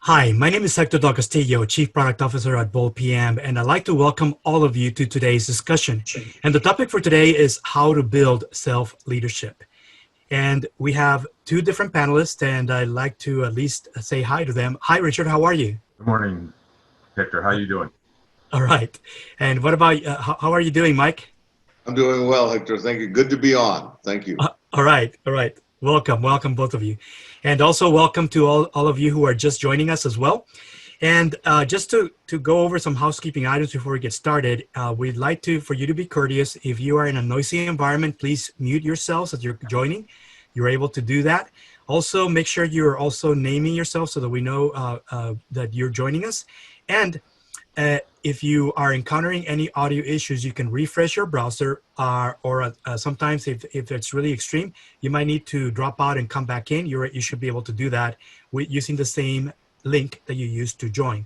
Hi, my name is Hector Castillo, Chief Product Officer at BoldPM, and I'd like to welcome all of you to today's discussion. And the topic for today is how to build self-leadership. And we have two different panelists, and I'd like to at least say hi to them. Hi, Richard, how are you? Good morning, Hector. How are you doing? All right. And what about, how are you doing, Mike? I'm doing well, Hector. Thank you. Good to be on. Thank you. All right. All right. Welcome, both of you. And also welcome to all of you who are just joining us as well. And just to go over some housekeeping items before we get started, we'd like for you to be courteous. If you are in a noisy environment, please mute yourselves as you're joining. You're able to do that. Also, make sure you're also naming yourself so that we know that you're joining us. And if you are encountering any audio issues, you can refresh your browser or sometimes if it's really extreme, you might need to drop out and come back in. You should be able to do that using the same link that you used to join.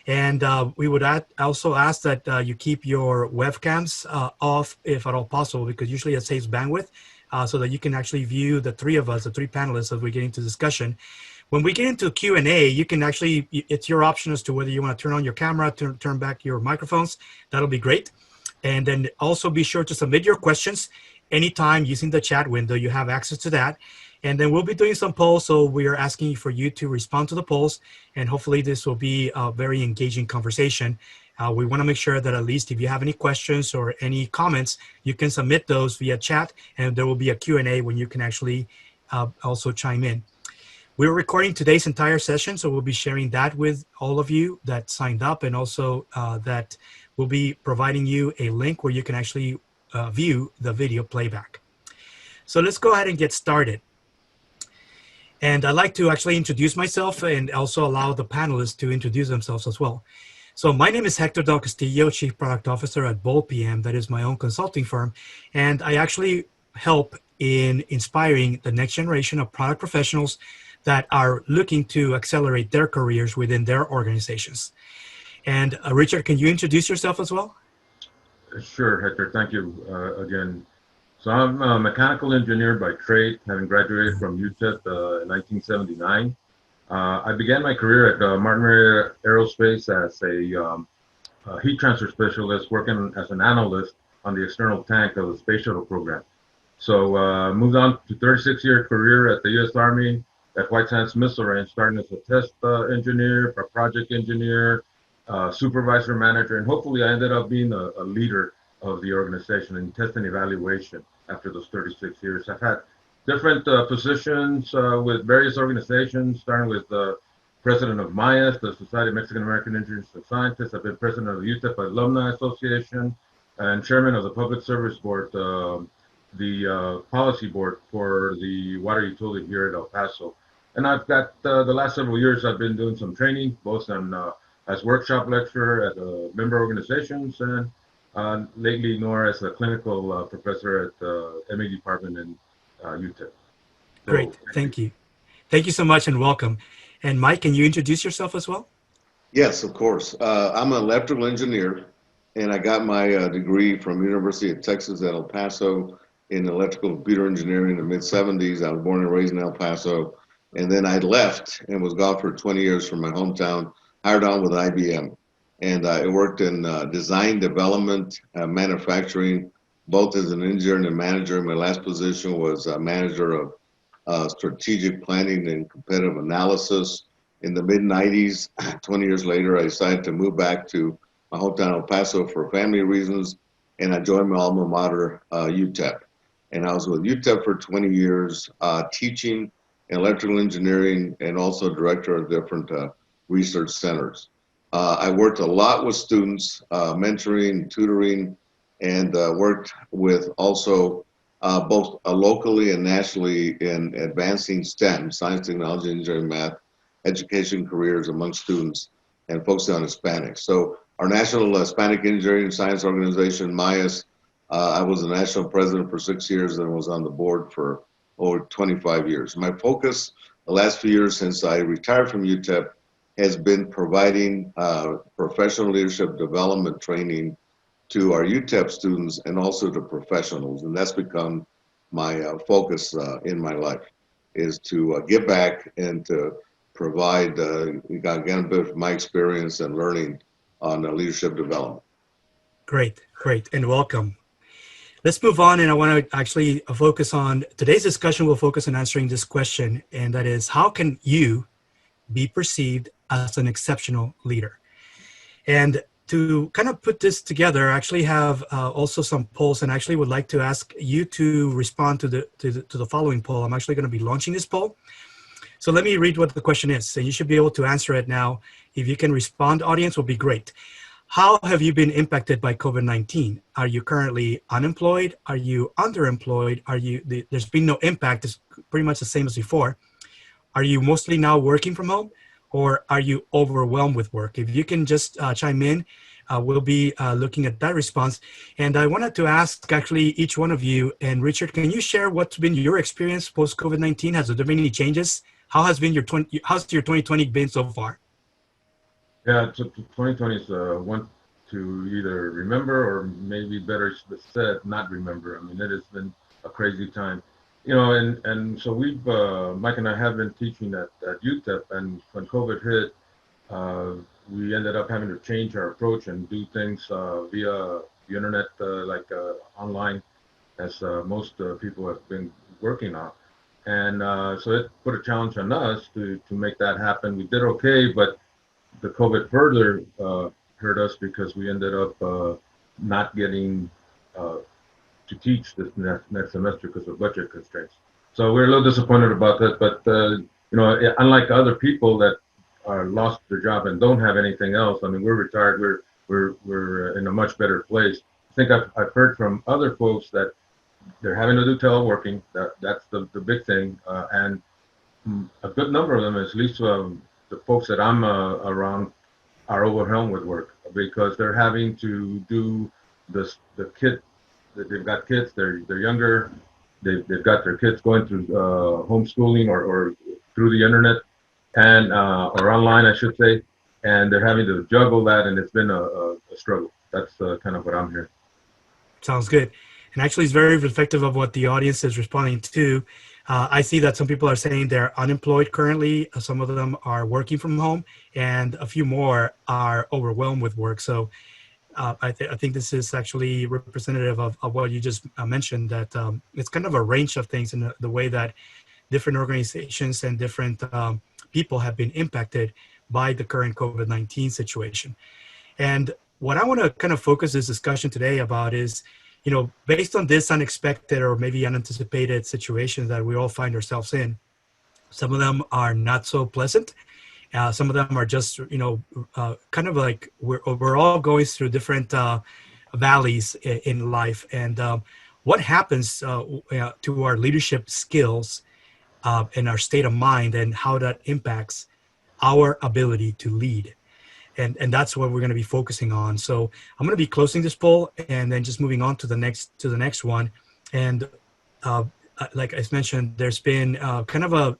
And we would also ask that you keep your webcams off if at all possible, because usually it saves bandwidth so that you can actually view the three of us, the three panelists, as we get into discussion. When we get into Q&A, you can actually, it's your option as to whether you want to turn on your camera, turn back your microphones. That'll be great. And then also be sure to submit your questions anytime using the chat window. You have access to that. And then we'll be doing some polls. So we are asking for you to respond to the polls. And hopefully this will be a very engaging conversation. We want to make sure that at least if you have any questions or any comments, you can submit those via chat. And there will be a Q&A when you can actually also chime in. We're recording today's entire session, so we'll be sharing that with all of you that signed up, and also that we'll be providing you a link where you can actually view the video playback. So let's go ahead and get started. And I'd like to actually introduce myself and also allow the panelists to introduce themselves as well. So my name is Hector Del Castillo, Chief Product Officer at BoldPM. That is my own consulting firm. And I actually help in inspiring the next generation of product professionals that are looking to accelerate their careers within their organizations. And Richard, can you introduce yourself as well? Sure, Hector. Thank you again. So I'm a mechanical engineer by trade, having graduated from UTEP in 1979. I began my career at Martinez Aerospace as a heat transfer specialist, working as an analyst on the external tank of the space shuttle program. So moved on to 36-year career at the U.S. Army at White Sands Missile Range, starting as a test engineer, a project engineer, supervisor, manager, and hopefully I ended up being a leader of the organization in test and evaluation after those 36 years. I've had different positions with various organizations, starting with president of MIAS, the Society of Mexican American Engineers and Scientists. I've been president of the UTEP Alumni Association and chairman of the Public Service Board, the policy board for the water utility here at El Paso. And I've got the last several years, I've been doing some training, both on as workshop lecturer at member organizations, and lately more as a clinical professor at the MA department in UTEP. So, great, thank you. Thank you so much and welcome. And Mike, can you introduce yourself as well? Yes, of course. I'm an electrical engineer, and I got my degree from University of Texas at El Paso in electrical computer engineering in the mid-70s. I was born and raised in El Paso. And then I left and was gone for 20 years from my hometown, hired on with IBM. And I worked in design, development, manufacturing, both as an engineer and a manager. My last position was manager of strategic planning and competitive analysis. In the mid-90s, 20 years later, I decided to move back to my hometown, El Paso, for family reasons. And I joined my alma mater, UTEP. And I was with UTEP for 20 years, teaching electrical engineering, and also director of different research centers. I worked a lot with students, mentoring, tutoring, and worked with also both locally and nationally in advancing STEM, science, technology, engineering, math, education careers among students, and focusing on Hispanics. So our National Hispanic Engineering and Science Organization, MIAS, I was the national president for 6 years and was on the board for over 25 years. My focus the last few years since I retired from UTEP has been providing professional leadership development training to our UTEP students and also to professionals. And that's become my focus in my life, is to give back and to provide, again, a bit of my experience and learning on leadership development. Great, great, and welcome. Let's move on, and I want to actually focus on today's discussion. Will focus on answering this question, and that is, how can you be perceived as an exceptional leader? And to kind of put this together, I actually have also some polls, and actually would like to ask you to respond to the following poll. I'm actually going to be launching this poll. So let me read what the question is, and you should be able to answer it now. If you can respond, audience, will be great. How have you been impacted by COVID-19? Are you currently unemployed? Are you underemployed? There's been no impact. It's pretty much the same as before. Are you mostly now working from home, or are you overwhelmed with work? If you can just chime in, we'll be looking at that response. And I wanted to ask actually each one of you, and Richard, can you share what's been your experience post-COVID-19? Has there been any changes? How's your 2020 been so far? Yeah, 2020 is one to either remember or maybe better said, not remember. I mean, it has been a crazy time. You know, and so we've, Mike and I have been teaching at UTEP, and when COVID hit, we ended up having to change our approach and do things via the internet, like online, as most people have been working on. And so it put a challenge on us to make that happen. We did okay, but the COVID further hurt us because we ended up not getting to teach this next semester because of budget constraints. So we're a little disappointed about that, but you know, unlike other people that lost their job and don't have anything else, I mean, we're retired. We're in a much better place. I think I've heard from other folks that they're having to do teleworking. That's the big thing, and a good number of them, at least the folks that I'm around, are overwhelmed with work because they're having to do the kid. They've got kids. They're younger. They've got their kids going through homeschooling or through the internet and or online, I should say, and they're having to juggle that, and it's been a struggle. That's kind of what I'm hearing. Sounds good. And actually, it's very reflective of what the audience is responding to. I see that some people are saying they're unemployed currently. Some of them are working from home, and a few more are overwhelmed with work. So I think this is actually representative of what you just mentioned, that it's kind of a range of things in the way that different organizations and different people have been impacted by the current COVID-19 situation. And what I want to kind of focus this discussion today about is, you know, based on this unexpected or maybe unanticipated situations that we all find ourselves in, some of them are not so pleasant. Some of them are just, you know, kind of like we're all going through different valleys in life. And what happens to our leadership skills and our state of mind, and how that impacts our ability to lead. And that's what we're going to be focusing on. So I'm going to be closing this poll and then just moving on to the next one. And like I mentioned, there's been kind of a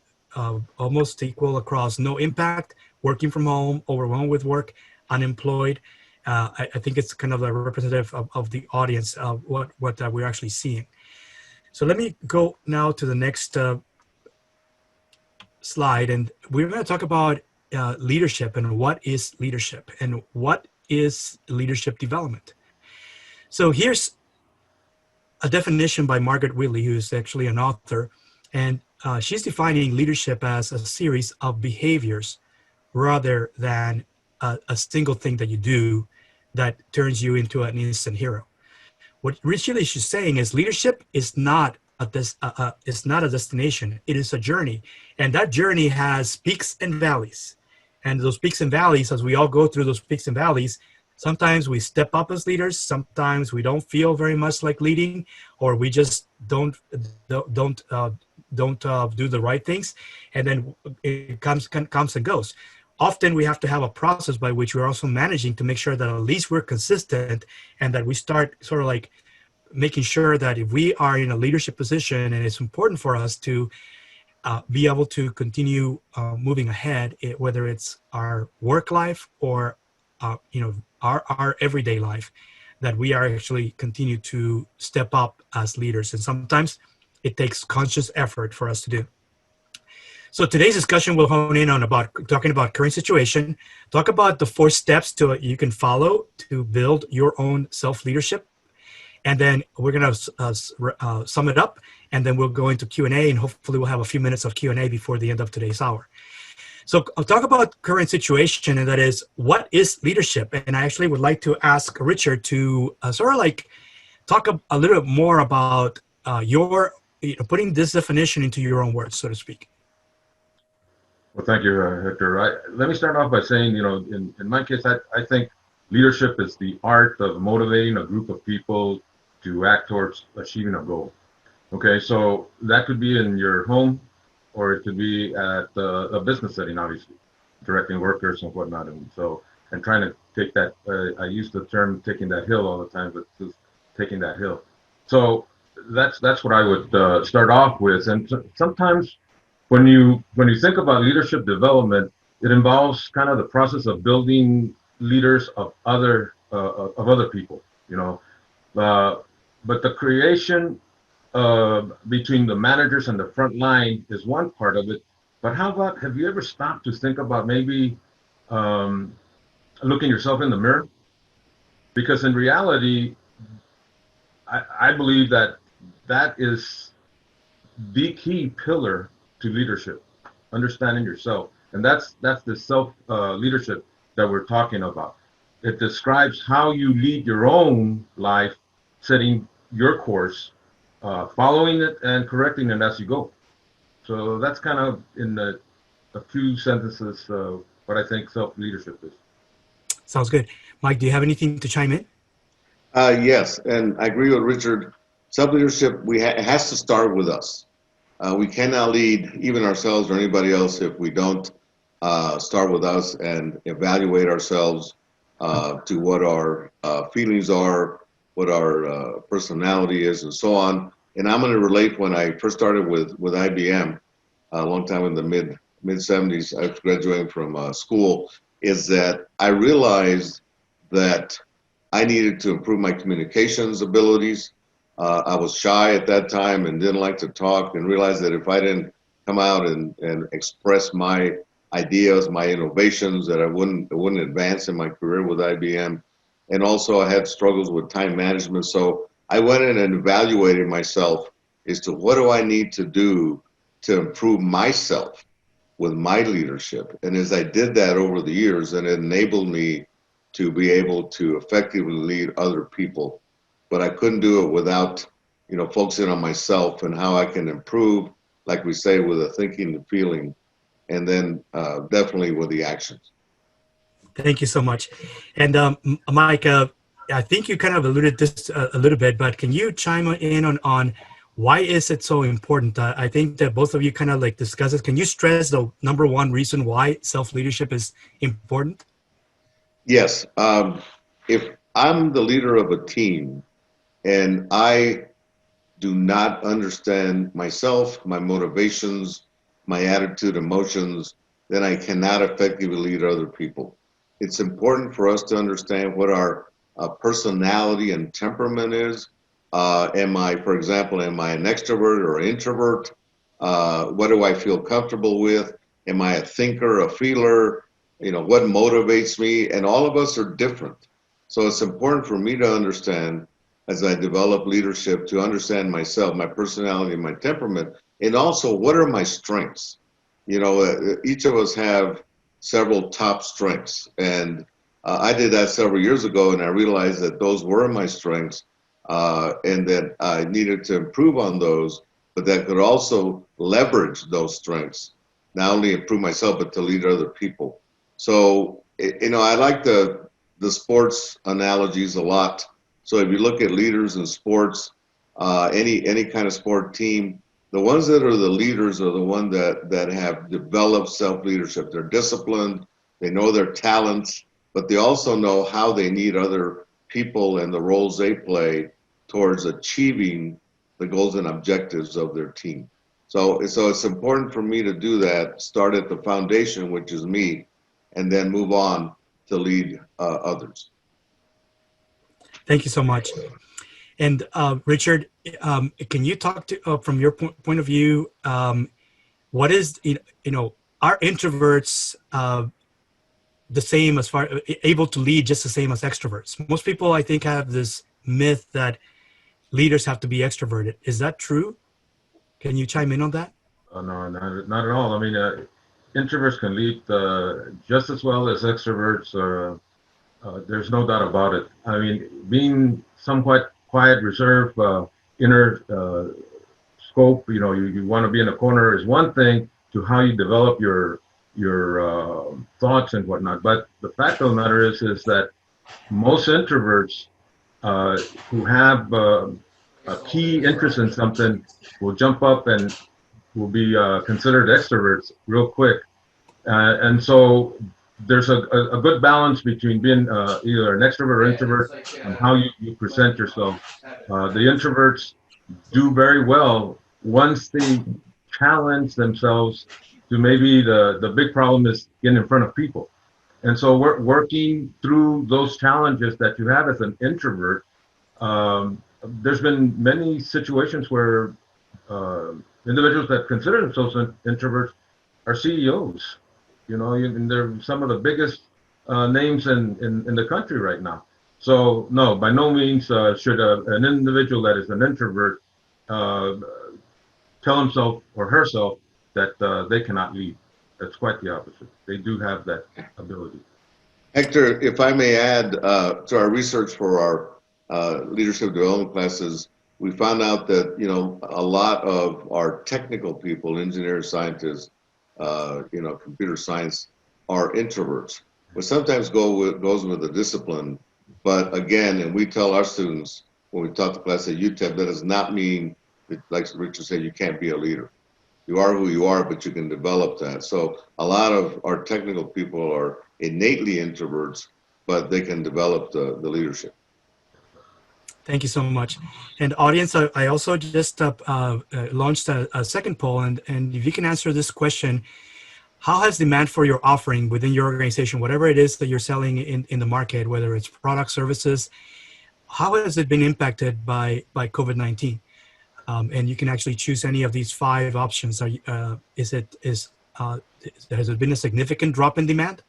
almost equal across: no impact, working from home, overwhelmed with work, unemployed. I think it's kind of a representative of the audience of what we're actually seeing. So let me go now to the next slide, and we're going to talk about leadership and what is leadership and what is leadership development. So here's a definition by Margaret Whitley, who's actually an author, and she's defining leadership as a series of behaviors rather than a single thing that you do that turns you into an instant hero. What really she's saying is leadership is not it's not a destination. It is a journey, and that journey has peaks and valleys. And those peaks and valleys, as we all go through those peaks and valleys, sometimes we step up as leaders. Sometimes we don't feel very much like leading, or we just don't do the right things, and then it comes and goes. Often we have to have a process by which we're also managing to make sure that at least we're consistent, and that we start sort of like making sure that if we are in a leadership position, and it's important for us to be able to continue moving ahead, whether it's our work life or you know, our everyday life, that we are actually continue to step up as leaders. And sometimes it takes conscious effort for us to do. So today's discussion will hone in on talking about current situation, talk about the 4 steps you can follow to build your own self-leadership. And then we're going to sum it up, and then we'll go into Q&A, and hopefully we'll have a few minutes of Q&A before the end of today's hour. So I'll talk about current situation, and that is, what is leadership? And I actually would like to ask Richard to sort of like talk a little bit more about putting this definition into your own words, so to speak. Well, thank you, Hector. Let me start off by saying, in my case, I think leadership is the art of motivating a group of people to act towards achieving a goal. Okay, so that could be in your home, or it could be at a business setting, obviously, directing workers and whatnot. And trying to take that, I use the term taking that hill all the time, but just taking that hill. So that's what I would start off with. And sometimes when you think about leadership development, it involves kind of the process of building leaders of other people, but the creation between the managers and the front line is one part of it. But how about, have you ever stopped to think about maybe looking yourself in the mirror? Because in reality, I believe that is the key pillar to leadership, understanding yourself. And that's the self leadership that we're talking about. It describes how you lead your own life, setting your course, following it and correcting it as you go. So that's kind of in a few sentences what I think self leadership is. Sounds good. Mike, do you have anything to chime in? Yes, and I agree with Richard. Self-leadership, it has to start with us. We cannot lead even ourselves or anybody else if we don't start with us and evaluate ourselves to what our feelings are, what our personality is, and so on. And I'm going to relate when I first started with IBM a long time in the mid 70s. I was graduating from school. Is that I realized that I needed to improve my communications abilities. I was shy at that time and didn't like to talk, and realized that if I didn't come out and express my ideas, my innovations, that it wouldn't advance in my career with IBM. And also I had struggles with time management. So I went in and evaluated myself as to what do I need to do to improve myself with my leadership. And as I did that over the years, and it enabled me to be able to effectively lead other people. But I couldn't do it without, focusing on myself and how I can improve, like we say, with the thinking, the feeling, and then definitely with the actions. Thank you so much. And Mike, I think you kind of alluded this a little bit, but can you chime in on why is it so important? I think that both of you kind of like discuss it. Can you stress the number one reason why self-leadership is important? Yes. If I'm the leader of a team and I do not understand myself, my motivations, my attitude, emotions, then I cannot effectively lead other people. It's important for us to understand what our personality and temperament is. For example, am I an extrovert or an introvert? What do I feel comfortable with? Am I a thinker, a feeler? What motivates me? And all of us are different. So it's important for me to understand, as I develop leadership, to understand myself, my personality, my temperament, and also what are my strengths. Each of us have several top strengths. And I did that several years ago, and I realized that those were my strengths, and that I needed to improve on those, but that could also leverage those strengths, not only improve myself, but to lead other people. So, I like the sports analogies a lot. So if you look at leaders in sports, any kind of sport team, the ones that are the leaders are the ones that have developed self-leadership. They're disciplined, they know their talents, but they also know how they need other people and the roles they play towards achieving the goals and objectives of their team. So it's important for me to do that, start at the foundation, which is me, and then move on to lead others. Thank you so much. And Richard, can you talk to, from your point of view, what is, are introverts the same as far able to lead just the same as extroverts? Most people, I think, have this myth that leaders have to be extroverted. Is that true? Can you chime in on that? No, not at all. I mean, introverts can lead just as well as extroverts. There's no doubt about it. I mean, being somewhat quiet, reserved, inner scope, you want to be in a corner is one thing to how you develop your thoughts and whatnot. But the fact of the matter is that most introverts who have a key interest in something will jump up and will be considered extroverts real quick. And so there's a good balance between being either an extrovert or introvert and how you present yourself. The introverts do very well once they challenge themselves to maybe the big problem is getting in front of people. And so we're working through those challenges that you have as an introvert. There's been many situations where individuals that consider themselves introverts are CEOs. And they're some of the biggest names in the country right now. So no, by no means should an individual that is an introvert tell himself or herself that they cannot lead. That's quite the opposite. They do have that ability. Hector, if I may add to our research for our leadership development classes, we found out that a lot of our technical people, engineers, scientists, computer science, are introverts, which sometimes goes with the discipline. But again, and we tell our students when we taught the class at UTEP, that does not mean that, like Richard said, you can't be a leader. You are who you are, but you can develop that. So a lot of our technical people are innately introverts, but they can develop the leadership. Thank you so much. And audience, I also just launched a second poll, and if you can answer this question, how has demand for your offering within your organization, whatever it is that you're selling in the market, whether it's product, services, how has it been impacted by COVID-19? And you can actually choose any of these 5 options. Has it been a significant drop in demand?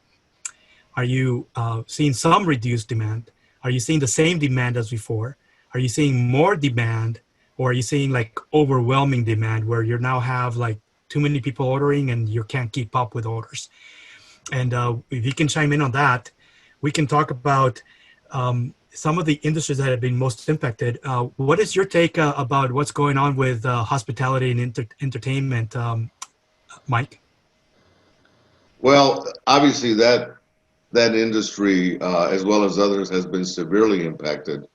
Are you seeing some reduced demand? Are you seeing the same demand as before? Are you seeing more demand, or are you seeing like overwhelming demand where you now have like too many people ordering and you can't keep up with orders? And if you can chime in on that, we can talk about some of the industries that have been most impacted. What is your take about what's going on with hospitality and entertainment, Mike? Well, obviously that industry, as well as others, has been severely impacted.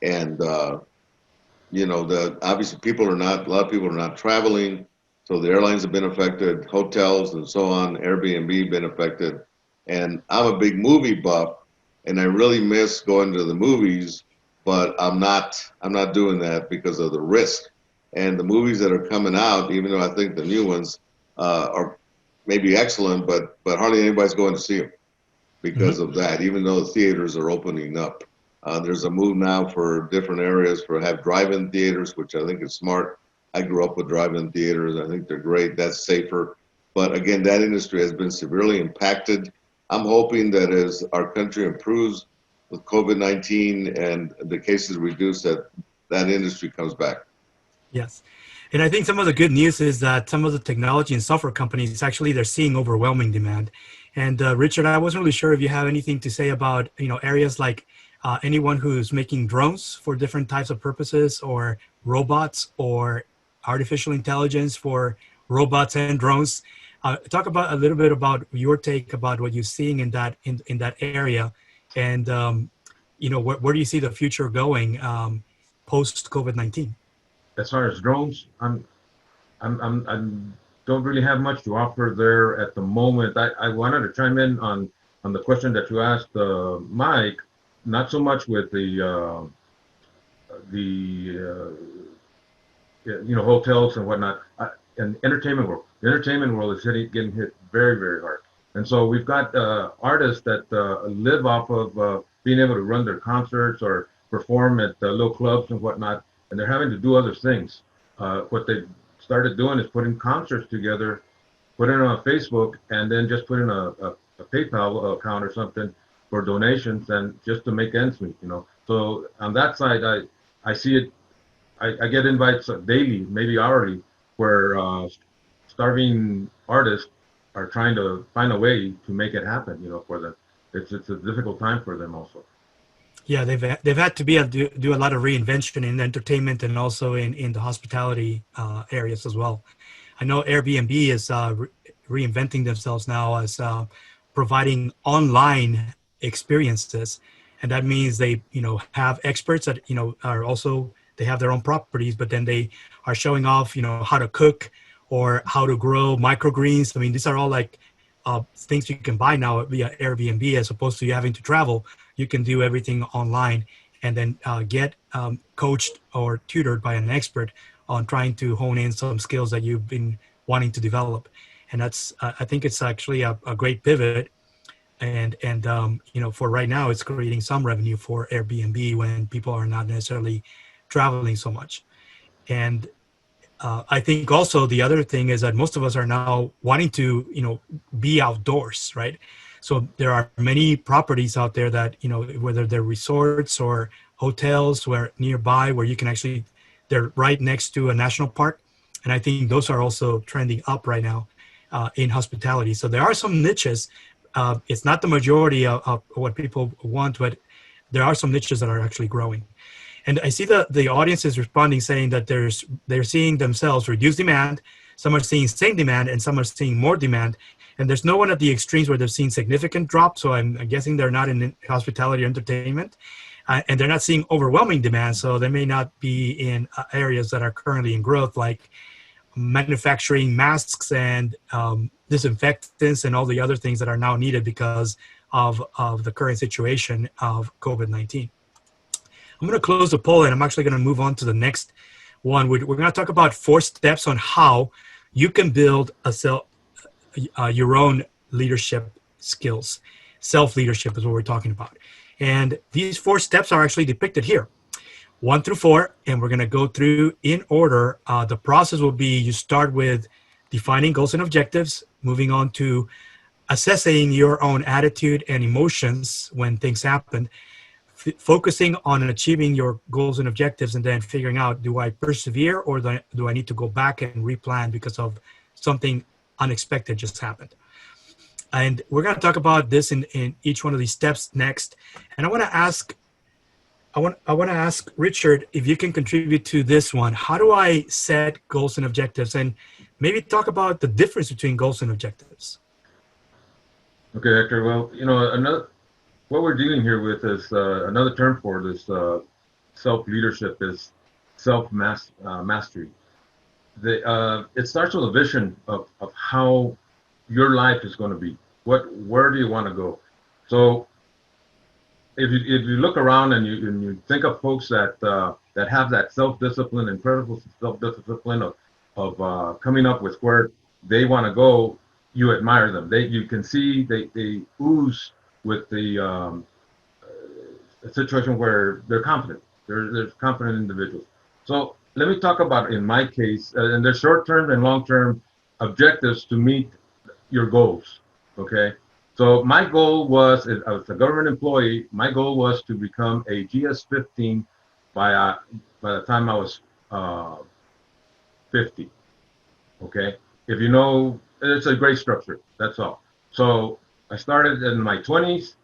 And, obviously a lot of people are not traveling. So the airlines have been affected, hotels and so on, Airbnb been affected. And I'm a big movie buff, and I really miss going to the movies, but I'm not doing that because of the risk. And the movies that are coming out, even though I think the new ones are maybe excellent, but hardly anybody's going to see them because of that, even though the theaters are opening up. There's a move now for different areas have drive-in theaters, which I think is smart. I grew up with drive-in theaters. I think they're great. That's safer. But again, that industry has been severely impacted. I'm hoping that as our country improves with COVID-19 and the cases reduce, that industry comes back. Yes. And I think some of the good news is that some of the technology and software companies, actually, they're seeing overwhelming demand. And Richard, I wasn't really sure if you have anything to say about, areas like anyone who's making drones for different types of purposes, or robots, or artificial intelligence for robots and drones. Talk about a little bit about your take about what you're seeing in that area, and where do you see the future going post COVID-19? As far as drones, I don't really have much to offer there at the moment. I wanted to chime in on the question that you asked Mike, not so much with the hotels and whatnot, and entertainment world. The entertainment world is getting hit very, very hard. And so we've got artists that live off of being able to run their concerts or perform at little clubs and whatnot, and they're having to do other things. What they started doing is putting concerts together put it on Facebook, and then just put in a PayPal account or something for donations and just to make ends meet, you know. So on that side, I see it. I get invites daily, maybe hourly, where starving artists are trying to find a way to make it happen, you know, for them. It's a difficult time for them also. Yeah, they've had to be able to do a lot of reinvention in entertainment and also in the hospitality areas as well. I know Airbnb is reinventing themselves now as providing online experiences, and that means they have experts that are also, they have their own properties, but then they are showing off how to cook or how to grow microgreens. I mean, these are all like things you can buy now via Airbnb, as opposed to you having to travel. You can do everything online and then get coached or tutored by an expert on trying to hone in some skills that you've been wanting to develop. And that's I think it's actually a great pivot. And for right now, it's creating some revenue for Airbnb when people are not necessarily traveling so much. And I think also the other thing is that most of us are now wanting to, be outdoors, right? So there are many properties out there that, whether they're resorts or hotels where nearby where you can actually, they're right next to a national park. And I think those are also trending up right now in hospitality. So there are some niches. It's not the majority of what people want, but there are some niches that are actually growing. And I see the audience is responding, saying that they're seeing themselves reduce demand. Some are seeing same demand, and some are seeing more demand. And there's no one at the extremes where they've seen significant drop. So I'm guessing they're not in hospitality or entertainment, and they're not seeing overwhelming demand. So they may not be in areas that are currently in growth, like manufacturing masks and disinfectants and all the other things that are now needed because of the current situation of COVID-19. I'm going to close the poll, and I'm actually going to move on to the next one. We're going to talk about 4 steps on how you can build your own leadership skills. Self-leadership is what we're talking about. And these 4 steps are actually depicted here, 1 through 4, and we're going to go through in order. The process will be, you start with defining goals and objectives, moving on to assessing your own attitude and emotions when things happen, focusing on achieving your goals and objectives, and then figuring out, do I persevere or do I need to go back and replan because of something unexpected just happened? And we're going to talk about this in each one of these steps next. And I want to ask Richard if you can contribute to this one. How do I set goals and objectives, and maybe talk about the difference between goals and objectives? Okay, Hector. Well, what we're dealing here with is another term for this self-leadership is self-mastery. It starts with a vision of how your life is going to be. Where do you want to go? So if you look around and you think of folks that have that self-discipline, incredible self-discipline of coming up with where they want to go, you admire them. You can see they ooze with the situation where they're confident. They're confident individuals. So let me talk about, in my case, and there's short-term and long-term objectives to meet your goals, okay? So my goal was, I was a government employee, my goal was to become a GS-15 by the time I was 50, okay? If you know, it's a great structure, that's all. So I started in my 20s.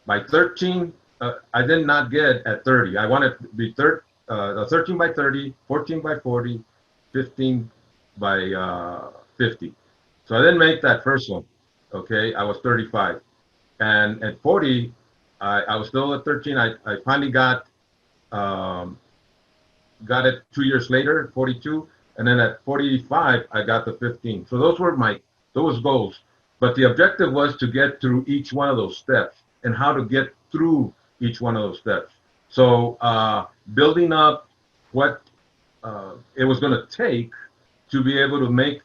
By 13, I did not get at 30. I wanted to be 13 by 30, 14 by 40, 15 by 50. So I didn't make that first one. Okay, I was 35. And at 40, I was still at 13. I finally got it 2 years later, 42. And then at 45, I got the 15. So those were those goals. But the objective was to get through each one of those steps and how to get through each one of those steps. So building up what it was going to take to be able to make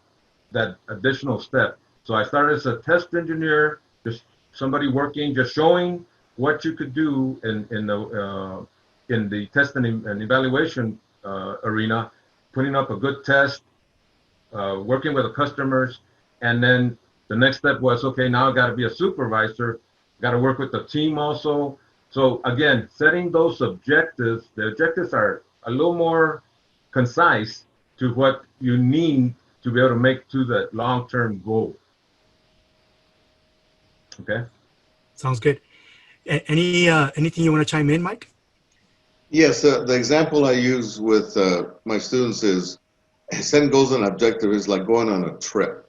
that additional step. So I started as a test engineer, just somebody working, just showing what you could do in the test and evaluation arena, putting up a good test, working with the customers, And then the next step was, okay, now I got to be a supervisor, got to work with the team also. So again, setting those objectives, the objectives are a little more concise to what you need to be able to make to the long-term goal. Okay. Sounds good. Anything you want to chime in, Mike? Yes, the example I use with my students is setting goals and objective is like going on a trip.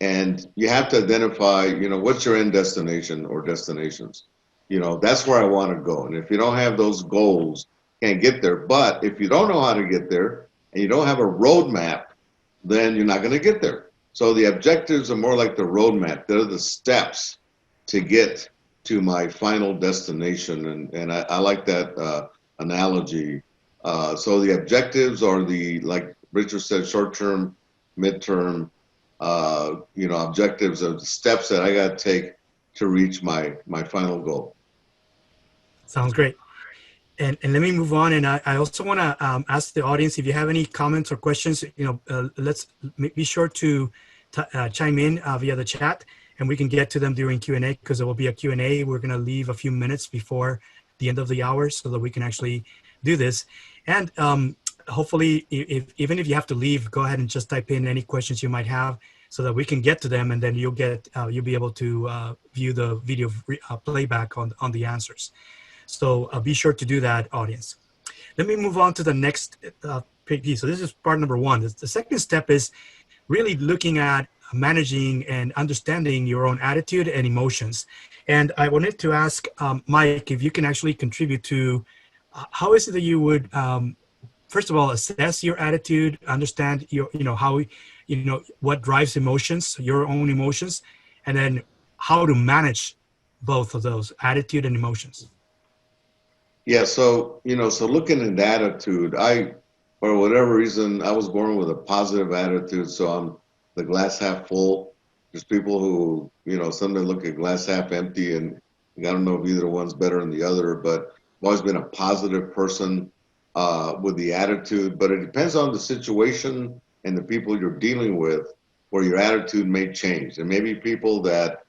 And you have to identify, what's your end destination or destinations. That's where I want to go. And if you don't have those goals, you can't get there. But if you don't know how to get there and you don't have a roadmap, then you're not going to get there. So the objectives are more like the roadmap. They're the steps to get to my final destination. And I like that analogy. So the objectives are like Richard said, short-term, mid-term, objectives of the steps that I got to take to reach my final goal. Sounds great. And let me move on. And I also want to ask the audience if you have any comments or questions. Let's be sure to chime in via the chat, and we can get to them during Q&A, because there will be a Q&A. We're going to leave a few minutes before the end of the hour so that we can actually do this. And hopefully, even if you have to leave, go ahead and just type in any questions you might have so that we can get to them, and then you'll be able to view the video playback on the answers. So be sure to do that, audience. Let me move on to the next piece. So this is part number one. The second step is really looking at managing and understanding your own attitude and emotions. And I wanted to ask Mike if you can actually contribute to how is it that you would, first of all, assess your attitude, understand what drives emotions, your own emotions, and then how to manage both of those, attitude and emotions. Yeah, so looking at attitude, for whatever reason, I was born with a positive attitude, so I'm the glass half full. There's people who, some look at glass half empty, and I don't know if either one's better than the other, but I've always been a positive person with the attitude, but it depends on the situation and the people you're dealing with where your attitude may change. There may be people that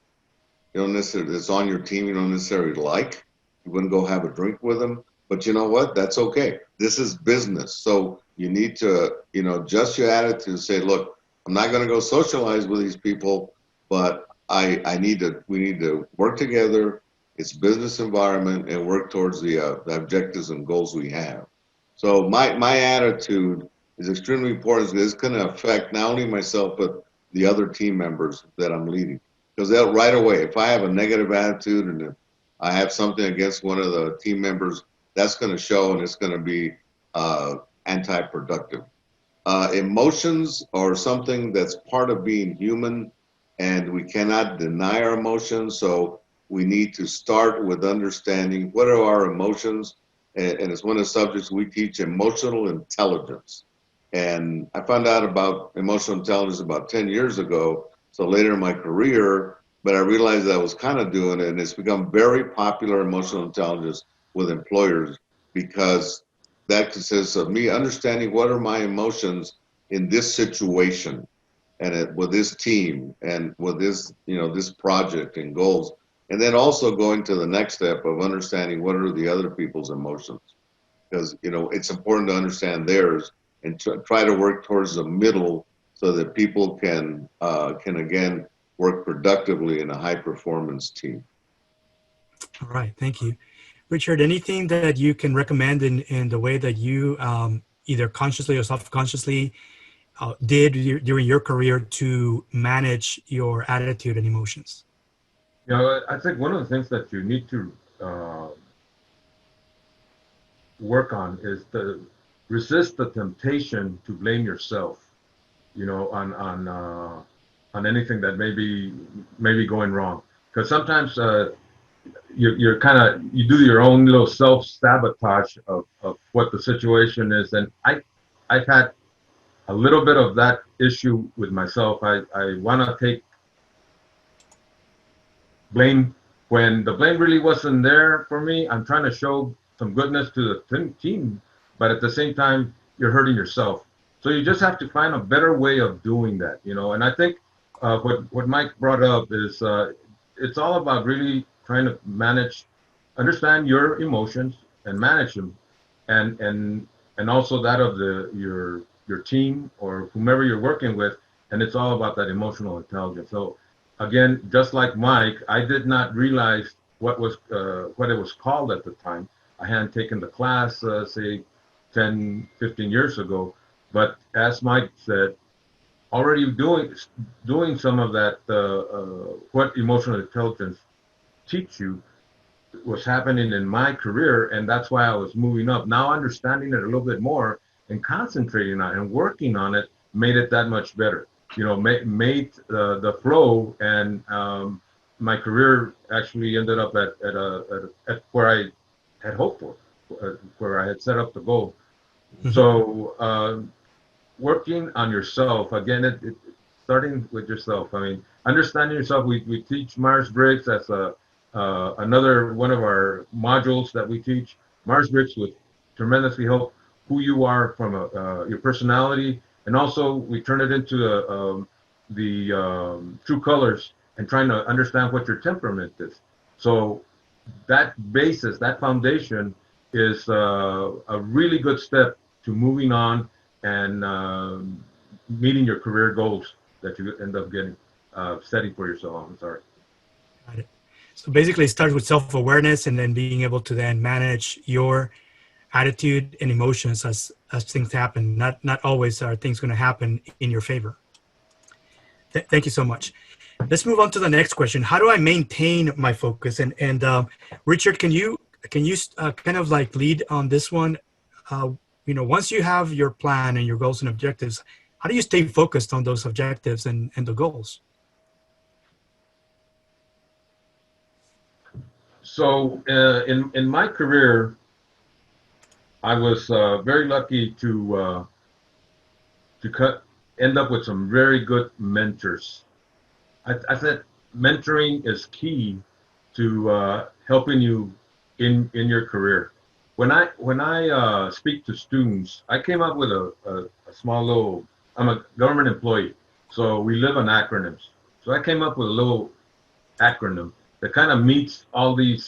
that's on your team you don't necessarily like. You wouldn't go have a drink with them, but you know what? That's okay. This is business. So you need to, adjust your attitude and say, look, I'm not going to go socialize with these people, but we need to work together. It's business environment and work towards the objectives and goals we have. So my attitude is extremely important because it's going to affect not only myself, but the other team members that I'm leading. Because they'll right away, if I have a negative attitude and if I have something against one of the team members, that's going to show, and it's going to be anti-productive. Emotions are something that's part of being human, and we cannot deny our emotions. So we need to start with understanding what are our emotions, and it's one of the subjects we teach, emotional intelligence. And I found out about emotional intelligence about 10 years ago, so later in my career, but I realized that I was kind of doing it, and it's become very popular, emotional intelligence, with employers, because that consists of me understanding what are my emotions in this situation and with this team and with this, this project and goals. And then also going to the next step of understanding what are the other people's emotions, because, it's important to understand theirs and try to work towards the middle so that people can again work productively in a high performance team. All right, thank you. Richard, anything that you can recommend in the way that you either consciously or subconsciously did during your career to manage your attitude and emotions? I think one of the things that you need to work on is to resist the temptation to blame yourself, on anything that may be going wrong. Because sometimes you do your own little self-sabotage of what the situation is. And I've had a little bit of that issue with myself. I want to take blame when the blame really wasn't there for me. I'm trying to show some goodness to the team, but at the same time, you're hurting yourself. So you just have to find a better way of doing that, and I think what Mike brought up is it's all about really trying to understand your emotions and manage them, and also that of your team or whomever you're working with, and it's all about that emotional intelligence. So again, just like Mike, I did not realize what it was called at the time. I hadn't taken the class, say 10, 15 years ago, but as Mike said, already doing some of that, what emotional intelligence teach you was happening in my career, and that's why I was moving up. Now understanding it a little bit more and concentrating on it and working on it made it that much better. You know, made the flow, and my career actually ended up at where I had hoped for, where I had set up the goal. So working on yourself again, starting with yourself. I mean, understanding yourself. We teach Myers-Briggs as another one of our modules that we teach. Myers-Briggs would tremendously help who you are from your personality, and also we turn it into the true colors and trying to understand what your temperament is. So that basis, that foundation, is a really good step to moving on and meeting your career goals that you end up getting, setting for yourself. I'm sorry. Got it. So basically, it starts with self-awareness, and then being able to then manage your attitude and emotions as things happen. Not always are things going to happen in your favor. Thank you so much. Let's move on to the next question. How do I maintain my focus? And Richard, can you kind of like lead on this one? You know, once you have your plan and your goals and objectives, how do you stay focused on those objectives and the goals? So in my career, I was very lucky to end up with some very good mentors. I think mentoring is key to helping you in your career. When I speak to students, I came up with a small little. I'm a government employee, so we live on acronyms. So I came up with a little acronym that kind of meets all these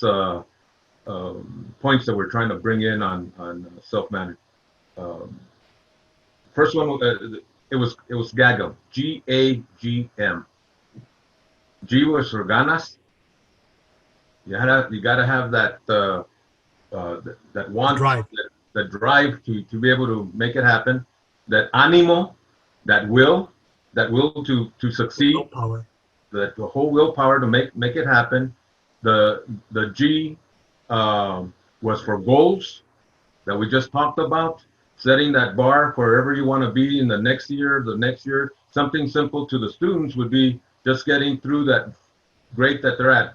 points that we're trying to bring in on self-management. First one, it was GAGM, GAGM. G was for ganas. You gotta have that that want, Drive. that drive to be able to make it happen. That ánimo, that will to succeed. Willpower. The whole willpower to make it happen. The G was for goals that we just talked about, setting that bar for wherever you want to be in the next year. Something simple to the students would be just getting through that grade that they're at,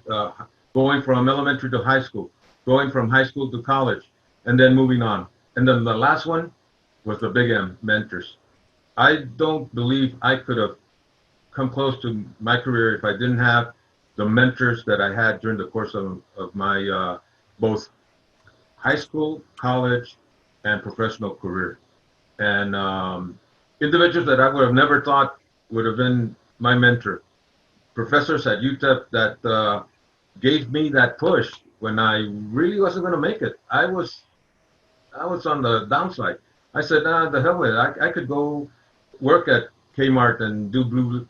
going from elementary to high school, going from high school to college, and then moving on. And then the last one was the big M, mentors. I don't believe I could have come close to my career if I didn't have the mentors that I had during the course of my both high school, college, and professional career. And individuals that I would have never thought would have been my mentor. Professors at UTEP that gave me that push when I really wasn't going to make it. I was on the downside. I said, nah, the hell with it. I could go work at Kmart and do blue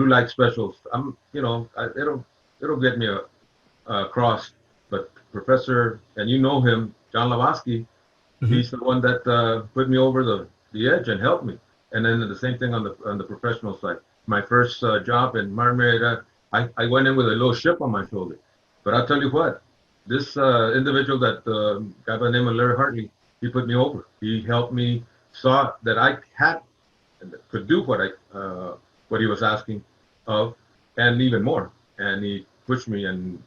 light specials. It'll get me across. But Professor, and you know him, John Lavoski, he's the one that put me over the edge and helped me. And then the same thing on the professional side. My first job in Martinez, I went in with a little chip on my shoulder. But I'll tell you what, this individual, that guy by the name of Larry Hartley, he put me over. He helped me, saw that I could do what he was asking of, and even more. And he pushed me, and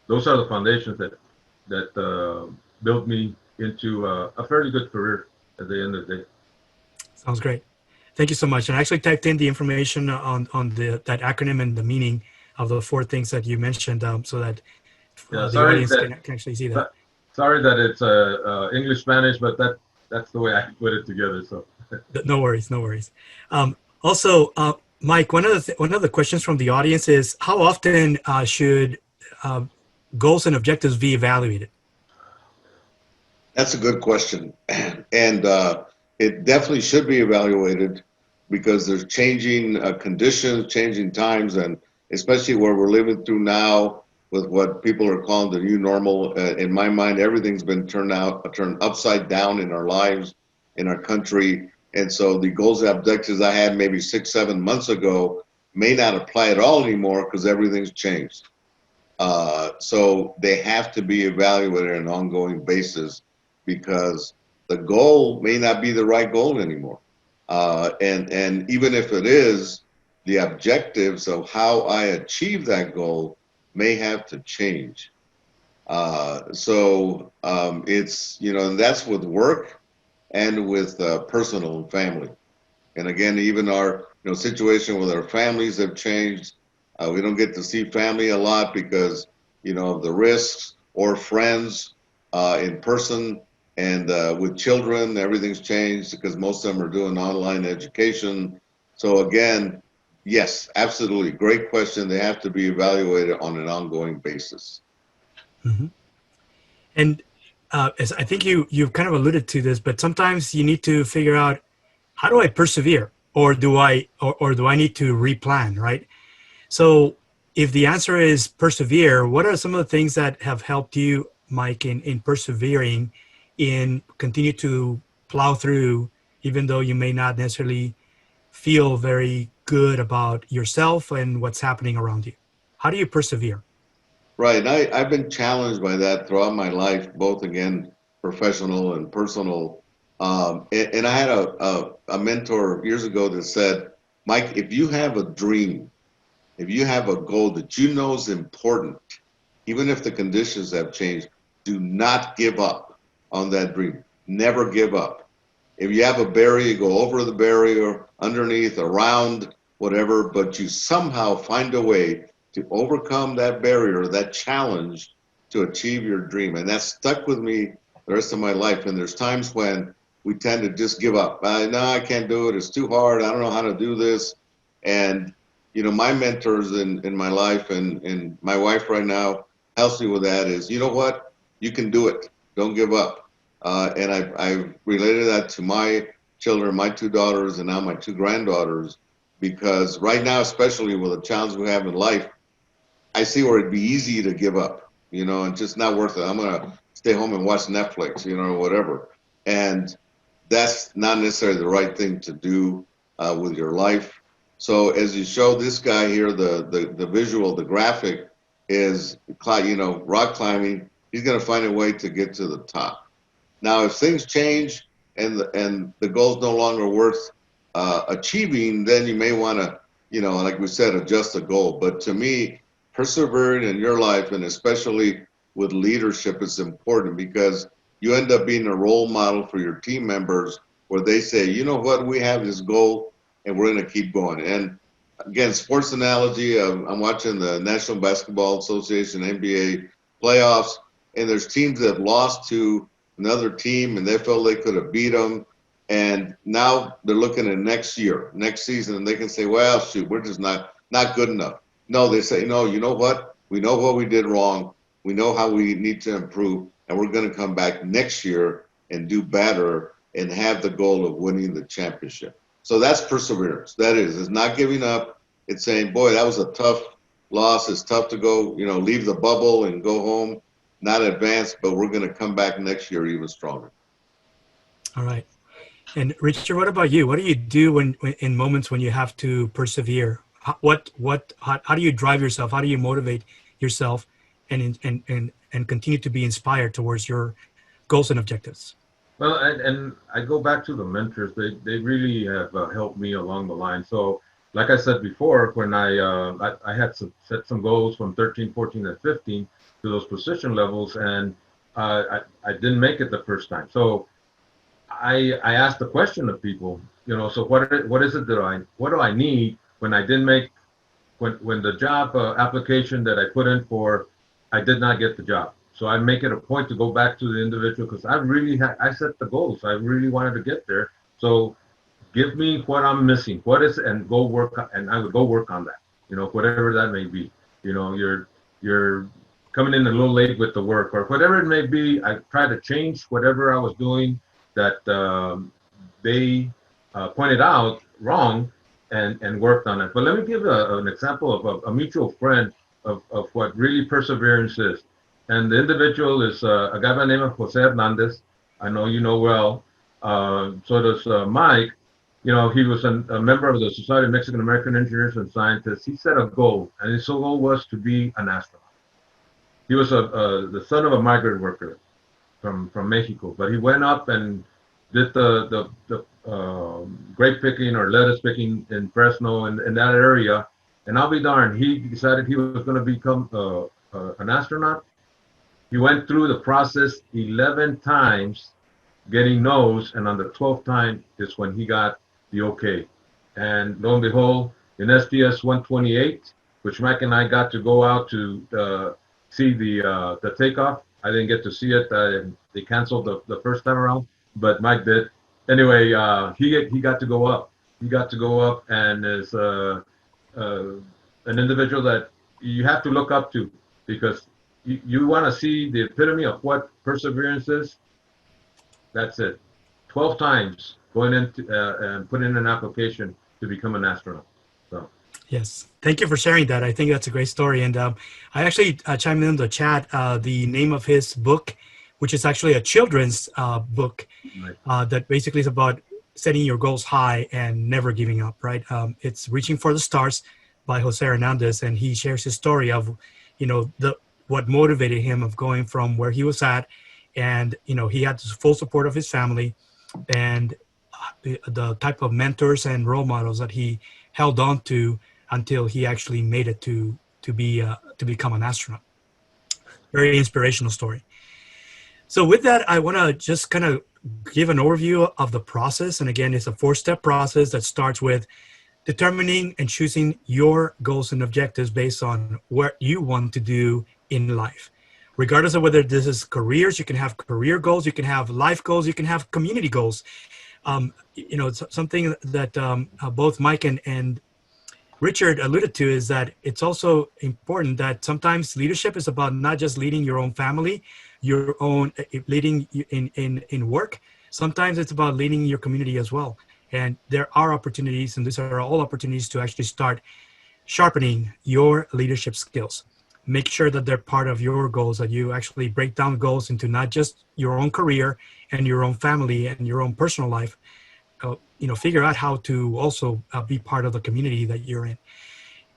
those are the foundations that built me into a fairly good career at the end of the day. Sounds great. Thank you so much. And I actually typed in the information on that acronym and the meaning of the 4 things that you mentioned, so that the audience can actually see that. Sorry that it's English Spanish, but that's the way I put it together. So no worries. Also, Mike, one of the questions from the audience is how often should uh, goals and objectives be evaluated? That's a good question. And it definitely should be evaluated because there's changing conditions, changing times, and especially where we're living through now with what people are calling the new normal. In my mind, everything's been turned upside down in our lives, in our country. And so the goals and objectives I had maybe 6, 7 months ago may not apply at all anymore because everything's changed. So they have to be evaluated on an ongoing basis because the goal may not be the right goal anymore. And even if it is, the objectives of how I achieve that goal may have to change. It's, and that's with work and with personal and family. And again, even our situation with our families have changed. We don't get to see family a lot because of the risks, or friends in person. And with children, everything's changed because most of them are doing online education. So again, yes, absolutely, great question. They have to be evaluated on an ongoing basis. Mm-hmm. And as I think you've kind of alluded to this, but sometimes you need to figure out, how do I persevere, or do I need to replan, right? So if the answer is persevere, what are some of the things that have helped you, Mike, in persevering, in continue to plow through, even though you may not necessarily feel very good about yourself and what's happening around you? How do you persevere? Right. I've been challenged by that throughout my life, both again, professional and personal. And I had a mentor years ago that said, Mike, if you have a dream, if you have a goal that you know is important, even if the conditions have changed, do not give up on that dream. Never give up. If you have a barrier, go over the barrier, underneath, around, whatever, but you somehow find a way to overcome that barrier, that challenge, to achieve your dream. And that stuck with me the rest of my life. And there's times when we tend to just give up. No, I can't do it. It's too hard. I don't know how to do this. And, my mentors in my life, and my wife right now helps me with that, is, you know what? You can do it. Don't give up. And I've related that to my children, my 2 daughters, and now my 2 granddaughters, because right now, especially with the challenge we have in life, I see where it'd be easy to give up, and just not worth it. I'm going to stay home and watch Netflix, or whatever. And that's not necessarily the right thing to do with your life. So as you show this guy here, the visual, the graphic is, rock climbing. He's going to find a way to get to the top. Now, if things change and the goal's no longer worth achieving, then you may want to, like we said, adjust the goal. But to me, persevering in your life, and especially with leadership, is important because you end up being a role model for your team members, where they say, you know what, we have this goal and we're going to keep going. And again, sports analogy, I'm watching the National Basketball Association, NBA playoffs, and there's teams that have lost to another team and they felt they could have beat them. And now they're looking at next season, and they can say, well, shoot, we're just not good enough. No, they say, no, you know what? We know what we did wrong. We know how we need to improve, and we're going to come back next year and do better and have the goal of winning the championship. So that's perseverance. It's not giving up. It's saying, boy, that was a tough loss. It's tough to go, leave the bubble and go home, not advance, but we're going to come back next year even stronger. All right. And Richard, what about you? What do you do when in moments when you have to persevere? How do you drive yourself? How do you motivate yourself and continue to be inspired towards your goals and objectives? Well, and I go back to the mentors. They really have helped me along the line. So, like I said before, when I had set some goals from 13, 14, and 15 to those position levels, and I didn't make it the first time. So I asked the question of people, so what is it what do I need when I didn't make, when the job application that I put in for, I did not get the job. So I make it a point to go back to the individual, because I set the goals. I really wanted to get there. So give me what I'm missing, what is, and go work, and I would go work on that. Whatever that may be. You're coming in a little late with the work or whatever it may be. I try to change whatever I was doing that they pointed out wrong and worked on it. But let me give an example of a mutual friend of what really perseverance is. And the individual is a guy by the name of Jose Hernandez. I know you know well. So does Mike. He was a member of the Society of Mexican American Engineers and Scientists. He set a goal, and his goal was to be an astronaut. He was the son of a migrant worker from Mexico, but he went up and did the grape picking or lettuce picking in Fresno and in that area. And I'll be darned, he decided he was going to become an astronaut. He went through the process 11 times, getting no's, and on the 12th time is when he got the okay. And lo and behold, in STS 128, which Mike and I got to go out to see the takeoff. I didn't get to see it. They canceled the first time around, but Mike did. Anyway, he got to go up. He got to go up and is an individual that you have to look up to, because you want to see the epitome of what perseverance is. That's it. 12 times going into and putting in an application to become an astronaut. So. Yes, thank you for sharing that. I think that's a great story. And I actually chimed in the chat the name of his book, which is actually a children's book that basically is about setting your goals high and never giving up, right? It's Reaching for the Stars by Jose Hernandez, and he shares his story of, what motivated him of going from where he was at, and he had the full support of his family, and the type of mentors and role models that he held on to until he actually made it to become an astronaut. Very inspirational story. So with that, I want to just kind of give an overview of the process. And again, it's a 4-step process that starts with determining and choosing your goals and objectives based on what you want to do in life. Regardless of whether this is careers, you can have career goals, you can have life goals, you can have community goals. It's something that both Mike and Richard alluded to is that it's also important that sometimes leadership is about not just leading your own family, your own leading in work. Sometimes it's about leading your community as well. And there are opportunities, and these are all opportunities to actually start sharpening your leadership skills. Make sure that they're part of your goals, that you actually break down goals into not just your own career and your own family and your own personal life. Figure out how to also be part of the community that you're in.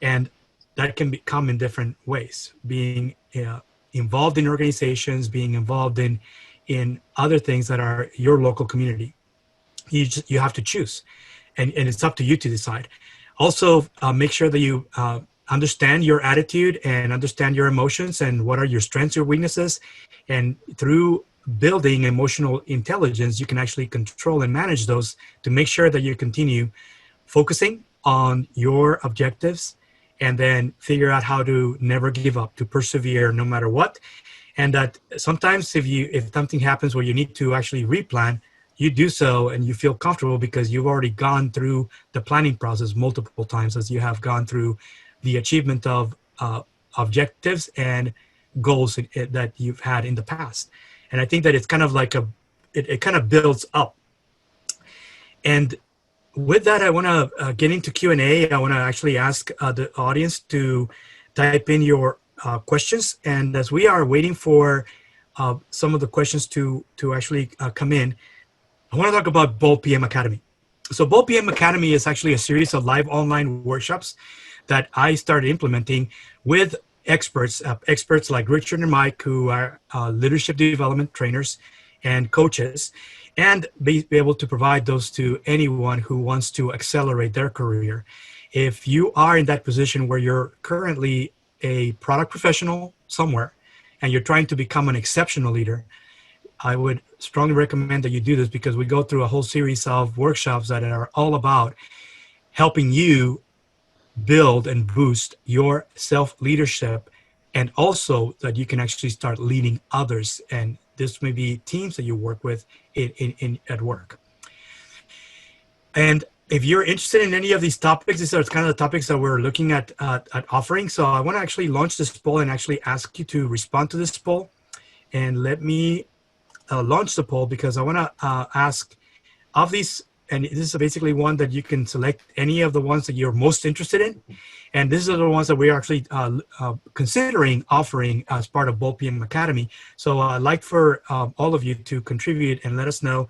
And that can come in different ways, being involved in organizations, being involved in other things that are your local community. You have to choose, and it's up to you to decide. Also, make sure that you understand your attitude and understand your emotions and what are your strengths, your weaknesses. And through building emotional intelligence, you can actually control and manage those to make sure that you continue focusing on your objectives, and then figure out how to never give up, to persevere no matter what. And that sometimes if something happens where you need to actually replan, you do so and you feel comfortable because you've already gone through the planning process multiple times, as you have gone through the achievement of objectives and goals that you've had in the past. And I think that it's kind of like it kind of builds up. And with that, I want to get into Q&A. I want to actually ask the audience to type in your questions. And as we are waiting for some of the questions to actually come in, I want to talk about BoldPM Academy. So BoldPM Academy is actually a series of live online workshops that I started implementing with experts like Richard and Mike, who are leadership development trainers and coaches, and be able to provide those to anyone who wants to accelerate their career. If you are in that position where you're currently a product professional somewhere and you're trying to become an exceptional leader, I would strongly recommend that you do this, because we go through a whole series of workshops that are all about helping you build and boost your self-leadership, and also that you can actually start leading others. And this may be teams that you work with at work. And if you're interested in any of these topics, these are kind of the topics that we're looking at offering. So I want to actually launch this poll and actually ask you to respond to this poll. And let me launch the poll because I want to ask of these, and this is basically one that you can select any of the ones that you're most interested in. And these are the ones that we're actually considering offering as part of BoldPM Academy. So I'd like for all of you to contribute and let us know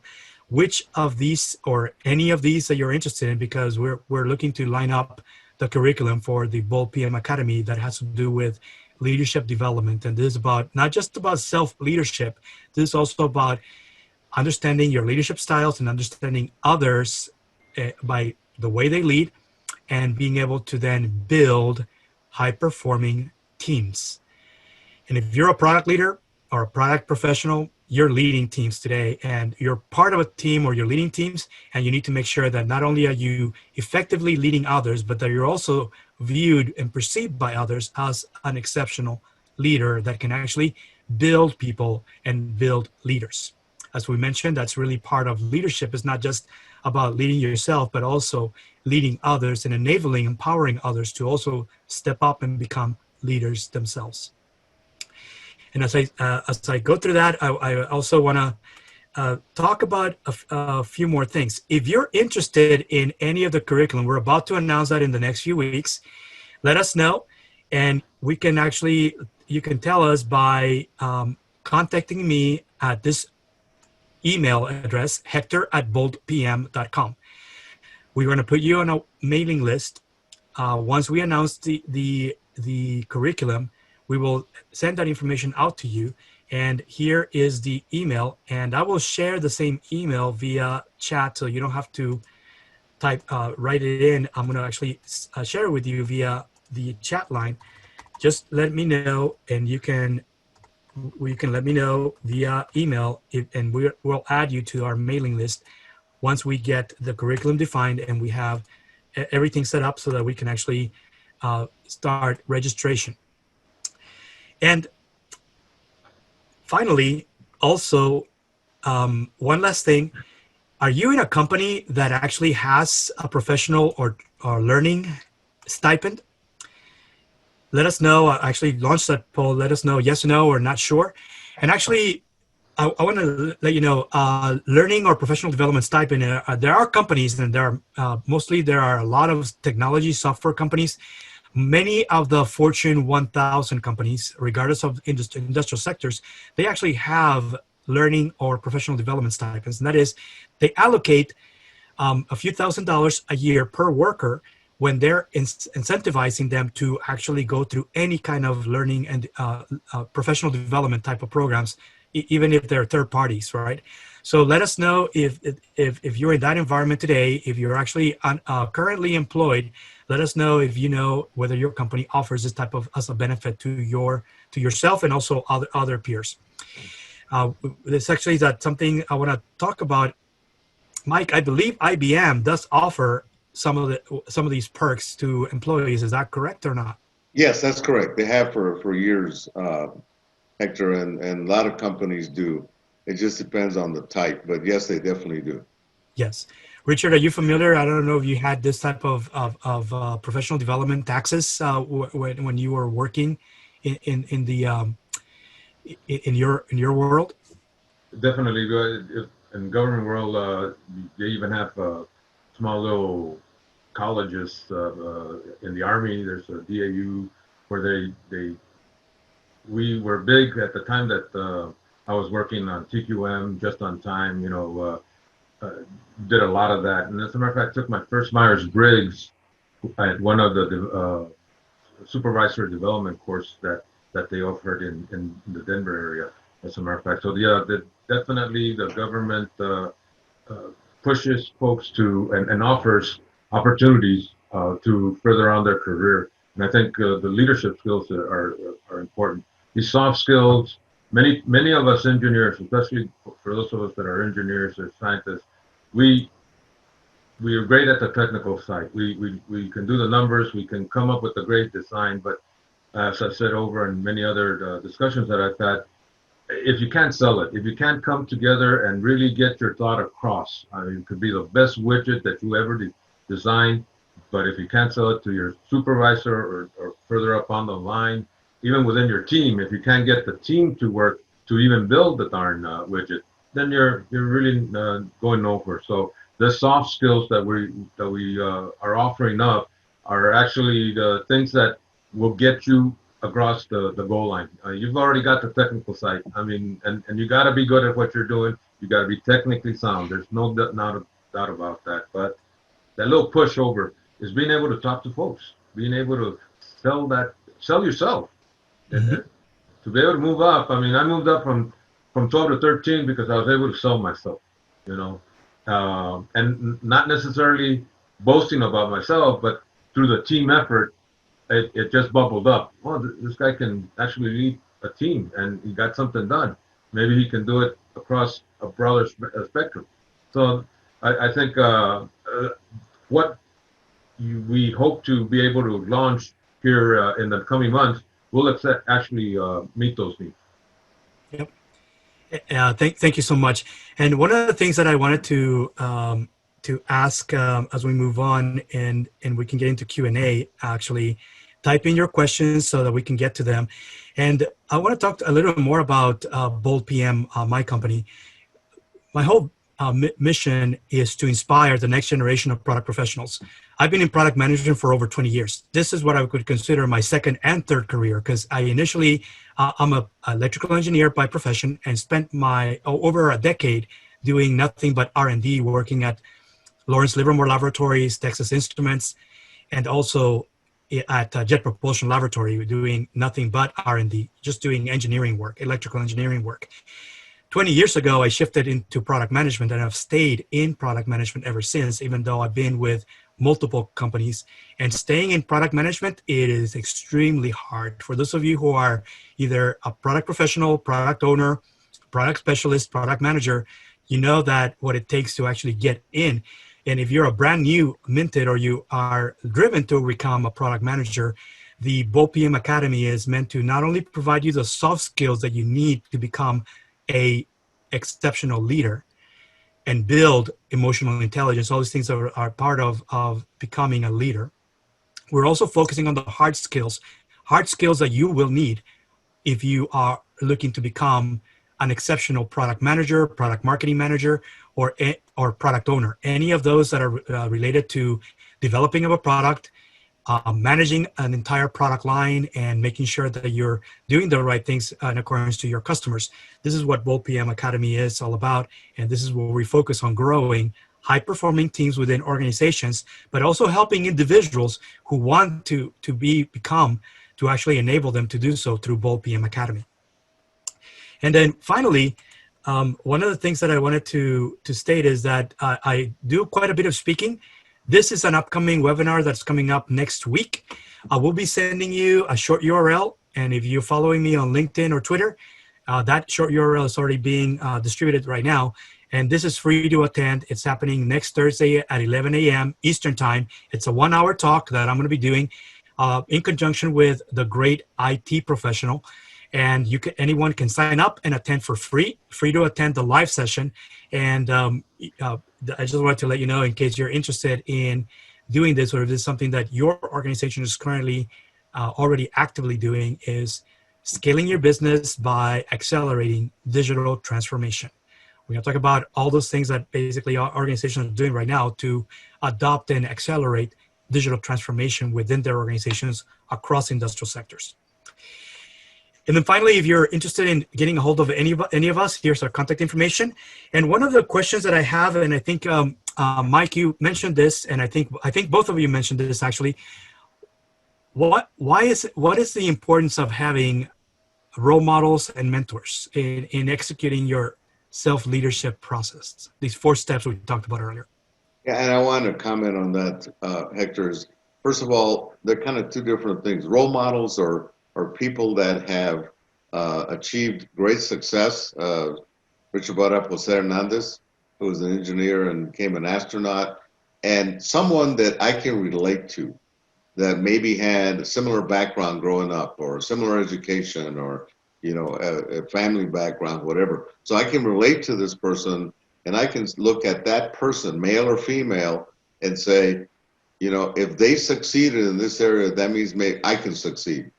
which of these or any of these that you're interested in, because we're looking to line up the curriculum for the BoldPM Academy that has to do with leadership development. And this is about not just about self-leadership, this is also about understanding your leadership styles and understanding others by the way they lead, and being able to then build high-performing teams. And if you're a product leader or a product professional, you're leading teams today, and you're part of a team or you're leading teams, and you need to make sure that not only are you effectively leading others, but that you're also viewed and perceived by others as an exceptional leader that can actually build people and build leaders. As we mentioned, that's really part of leadership. It's not just about leading yourself, but also leading others and enabling, empowering others to also step up and become leaders themselves. And as I go through that, I also want to talk about a few more things. If you're interested in any of the curriculum, we're about to announce that in the next few weeks. Let us know, and we can actually, you can tell us by contacting me at this email address, hector@boldpm.com. We're going to put you on a mailing list. Once we announce the curriculum, we will send that information out to you. And here is the email. And I will share the same email via chat, so you don't have to write it in. I'm going to actually share it with you via the chat line. Just let me know, and you can let me know via email, and we'll add you to our mailing list once we get the curriculum defined and we have everything set up so that we can actually start registration. And finally, also, one last thing. Are you in a company that actually has a professional or learning stipend? Let us know. Actually launch that poll. Let us know yes or no or not sure. And actually, I want to let you know, learning or professional development stipend, there are companies, and there are mostly there are a lot of technology software companies. Many of the Fortune 1000 companies, regardless of industrial sectors, they actually have learning or professional development stipends. And that is, they allocate a few $1,000s a year per worker when they're incentivizing them to actually go through any kind of learning and professional development type of programs, even if they're third parties, right? So let us know if you're in that environment today, if you're actually currently employed. Let us know if you know whether your company offers this type of as a benefit to yourself and also other peers. This actually is something I want to talk about. Mike, I believe IBM does offer some of these perks to employees. Is that correct or not? Yes, that's correct. They have for years, Hector, and a lot of companies do. It just depends on the type, but yes, they definitely do. Yes. Richard, are you familiar? I don't know if you had this type of professional development access when you were working in your world. Definitely. In government world, they even have small little colleges in the Army. There's a DAU where we were big at the time that I was working on TQM, just on time, did a lot of that. And as a matter of fact, I took my first Myers-Briggs at one of the supervisor development course that they offered in the Denver area, as a matter of fact. So yeah, definitely the government pushes folks to and offers opportunities to further on their career. And I think the leadership skills are important. These soft skills, many of us engineers, especially for those of us that are engineers or scientists, we are great at the technical side. We can do the numbers, we can come up with a great design, but as I said over in many other discussions that I've had, if you can't sell it, if you can't come together and really get your thought across, I mean, it could be the best widget that you ever design, but if you can't sell it to your supervisor or further up on the line, even within your team, if you can't get the team to work to even build the darn widget, then you're really going nowhere. So the soft skills that we are offering up are actually the things that will get you across the goal line. You've already got the technical side. I mean, and you got to be good at what you're doing. You got to be technically sound. There's no not a doubt about that. But that little pushover is being able to talk to folks, being able to sell yourself, and Hmm. to be able to move up. I mean, I moved up from 12 to 13 because I was able to sell myself, you know, and not necessarily boasting about myself, but through the team effort, it just bubbled up. Well, this guy can actually lead a team, and he got something done. Maybe he can do it across a broader spectrum. So I think what we hope to be able to launch here in the coming months will actually meet those needs. Yep. Thank you so much. And one of the things that I wanted to ask as we move on and we can get into Q&A, actually, type in your questions so that we can get to them. And I want to talk a little bit more about BoldPM, my company. My whole mission is to inspire the next generation of product professionals. I've been in product management for over 20 years. This is what I would consider my second and third career because I initially, I'm an electrical engineer by profession and spent over a decade doing nothing but R&D, working at Lawrence Livermore Laboratories, Texas Instruments, and also at Jet Propulsion Laboratory, doing nothing but R&D, just doing engineering work, electrical engineering work. 20 years ago, I shifted into product management and I've stayed in product management ever since, even though I've been with multiple companies. And staying in product management, it is extremely hard. For those of you who are either a product professional, product owner, product specialist, product manager, you know that what it takes to actually get in. And if you're a brand new minted or you are driven to become a product manager, the BoldPM Academy is meant to not only provide you the soft skills that you need to become a exceptional leader and build emotional intelligence. All these things are part of becoming a leader. We're also focusing on the hard skills that you will need if you are looking to become an exceptional product manager, product marketing manager, or product owner. Any of those that are related to developing of a product, managing an entire product line, and making sure that you're doing the right things in accordance to your customers. This is what BoldPM Academy is all about, and this is where we focus on growing high-performing teams within organizations, but also helping individuals who want to actually enable them to do so through BoldPM Academy. And then finally, one of the things that I wanted to state is that I do quite a bit of speaking. This is an upcoming webinar that's coming up next week. I will be sending you a short URL, and if you're following me on LinkedIn or Twitter, that short URL is already being distributed right now, and this is free to attend. It's happening next Thursday at 11 a.m. Eastern Time. It's a 1-hour talk that I'm going to be doing in conjunction with the great IT professional, and anyone can sign up and attend for free to attend the live session. And I just wanted to let you know, in case you're interested in doing this, or if this is something that your organization is currently already actively doing, is scaling your business by accelerating digital transformation. We're going to talk about all those things that basically our organizations are doing right now to adopt and accelerate digital transformation within their organizations across industrial sectors. And then finally, if you're interested in getting a hold of any of us, here's our contact information. And one of the questions that I have, and I think Mike, you mentioned this, and I think both of you mentioned this actually. What is the importance of having role models and mentors in executing your self-leadership process? These 4 steps we talked about earlier. Yeah, and I want to comment on that, Hector. First of all, they're kind of 2 different things. Role models are people that have achieved great success. Richard brought up Jose Hernandez, who was an engineer and became an astronaut, and someone that I can relate to, that maybe had a similar background growing up, or similar education, or a family background, whatever. So I can relate to this person, and I can look at that person, male or female, and say, if they succeeded in this area, that means maybe I can succeed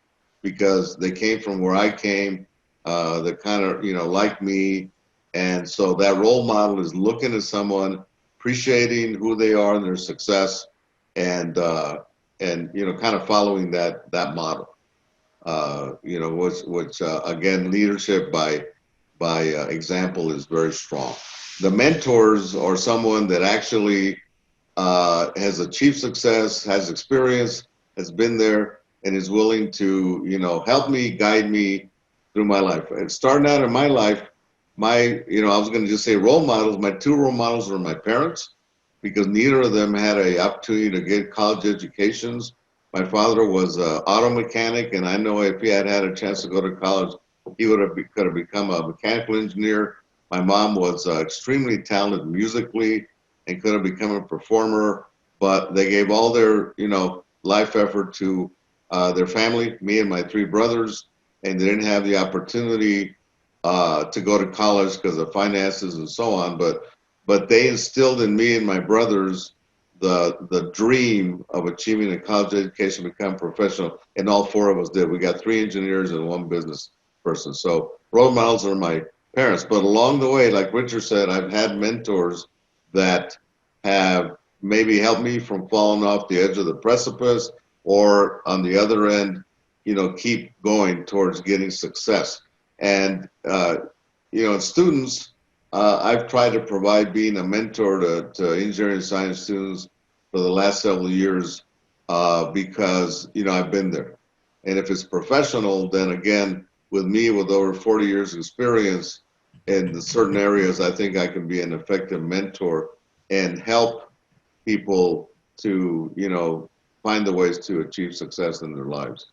because they came from where I came. They're kind of, like me. And so that role model is looking at someone, appreciating who they are and their success, and kind of following that model. Which again, leadership by example is very strong. The mentors are someone that actually has achieved success, has experience, has been there, and is willing to, help me, guide me through my life. And starting out in my life, I was going to just say role models. My two role models were my parents, because neither of them had an opportunity to get college educations. My father was an auto mechanic, and I know if he had had a chance to go to college, he could have become a mechanical engineer. My mom was extremely talented musically and could have become a performer, but they gave all their, life effort to their family, me and my three brothers, and they didn't have the opportunity to go to college because of finances and so on. But they instilled in me and my brothers the dream of achieving a college education, become professional, and all four of us did. We got 3 engineers and 1 business person. So role models are my parents. But along the way, like Richard said, I've had mentors that have maybe helped me from falling off the edge of the precipice, or on the other end, keep going towards getting success. And students, I've tried to provide being a mentor to engineering and science students for the last several years because, I've been there. And if it's professional, then again, with me, with over 40 years experience in certain areas, I think I can be an effective mentor and help people to, find the ways to achieve success in their lives.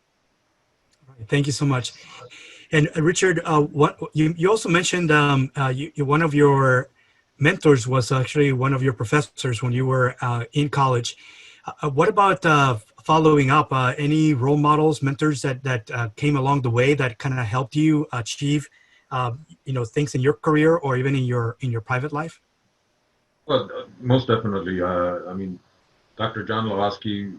Thank you so much. And Richard, what you also mentioned one of your mentors was actually one of your professors when you were in college. What about following up? Any role models, mentors that came along the way that kind of helped you achieve, things in your career or even in your private life? Well, most definitely. Dr. John Lawosky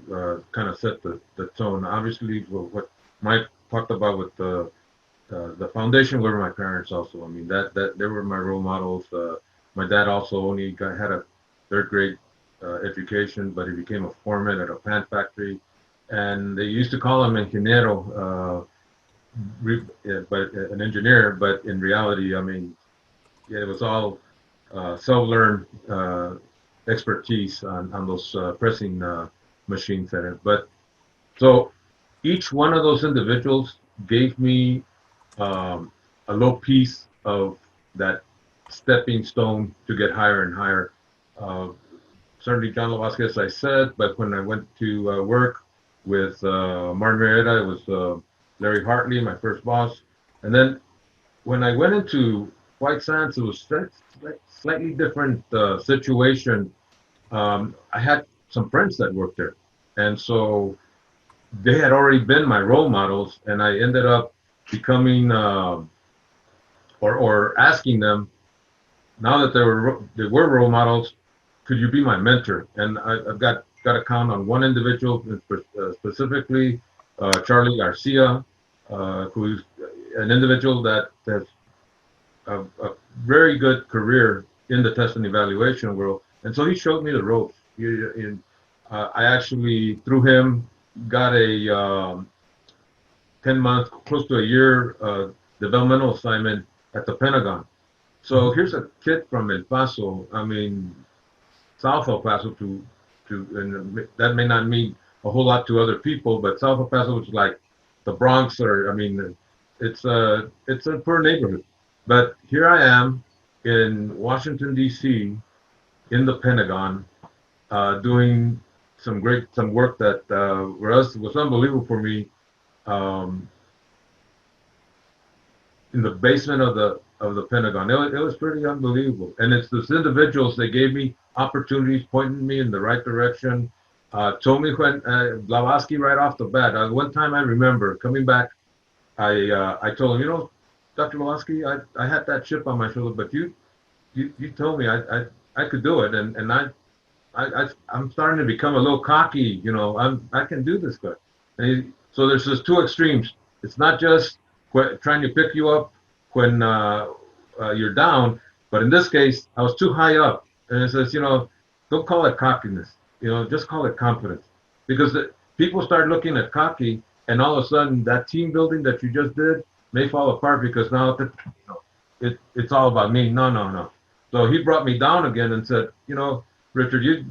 kind of set the tone. Obviously, what Mike talked about with the foundation were my parents also. I mean, that they were my role models. My dad also only had a 3rd grade education, but he became a foreman at a plant factory, and they used to call him ingeniero, but an engineer. But in reality, it was all self-learned expertise on those pressing machines at it. But so each one of those individuals gave me a little piece of that stepping stone to get higher and higher. Certainly John Lawosky, as I said, but when I went to work with Martinez, it was Larry Hartley, my first boss. And then when I went into White Sands, it was slightly different situation. I had some friends that worked there, and so they had already been my role models, and I ended up becoming or asking them, now that they were role models, could you be my mentor? And I've got to count on one individual specifically, Charlie Garcia, who's an individual that has a very good career in the test and evaluation world. And so he showed me the ropes. I actually, through him, got a 10-month, close to a year developmental assignment at the Pentagon. So here's a kid from El Paso, South El Paso and that may not mean a whole lot to other people, but South El Paso is like the Bronx, or it's a poor neighborhood. But here I am in Washington, D.C., in the Pentagon, doing some work that was unbelievable for me, in the basement of the Pentagon. It was pretty unbelievable. And it's those individuals that gave me opportunities, pointing me in the right direction, told me when Blavatsky right off the bat. One time I remember coming back, I told him, Dr. Malosky, I had that chip on my shoulder, but you told me I could do it, and I'm starting to become a little cocky. You know, I can do this good. So there's just two extremes. It's not just trying to pick you up when you're down, but in this case, I was too high up, and it says, you know, don't call it cockiness. You know, just call it confidence, because people start looking at cocky, and all of a sudden that team building that you just did may fall apart because now it's all about me. No, no, no. So he brought me down again and said, you know, Richard, you